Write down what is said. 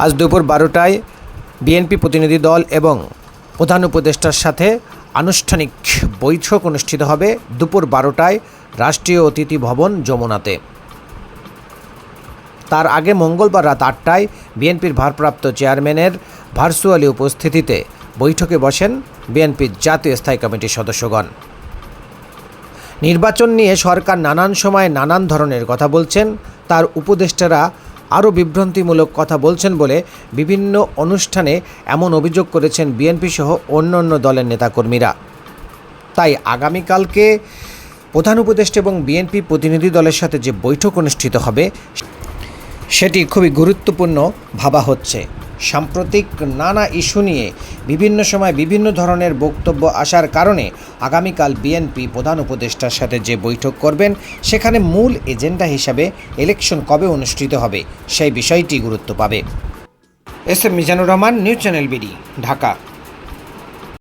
আজ দুপুর 12টায় বিএনপি প্রতিনিধি দল এবং প্রধান উপদেষ্টার সাথে আনুষ্ঠানিক বৈঠক অনুষ্ঠিত হবে দুপুর 12টায় রাষ্ট্রীয় অতিথি ভবন যমুনাতে। তার আগে মঙ্গলবার রাত 8টায় বিএনপির ভারপ্রাপ্ত চেয়ারম্যানের ভার্চুয়ালি উপস্থিতিতে বৈঠকে বসেন বিএনপির জাতীয় স্থায়ী কমিটির সদস্যগণ। নির্বাচন নিয়ে সরকার নানান সময় নানান ধরনের কথা বলছেন, তার উপদেষ্টারা আরও বিভ্রান্তিমূলক কথা বলছেন বলে বিভিন্ন অনুষ্ঠানে এমন অভিযোগ করেছেন বিএনপি সহ অন্যান্য দলের নেতাকর্মীরা। তাই আগামীকালকে প্রধান উপদেষ্টা এবং বিএনপি প্রতিনিধি দলের সাথে যে বৈঠক অনুষ্ঠিত হবে সেটি খুবই গুরুত্বপূর্ণ ভাবা হচ্ছে। সাম্প্রতিক নানা ইস্যু নিয়ে বিভিন্ন সময় বিভিন্ন ধরনের বক্তব্য আসার কারণে আগামীকাল বিএনপি প্রধান উপদেষ্টার সাথে যে বৈঠক করবেন সেখানে মূল এজেন্ডা হিসাবে ইলেকশন কবে অনুষ্ঠিত হবে সেই বিষয়টি গুরুত্ব পাবে। S M Mizanur Rahman, news channel BD, Dhaka.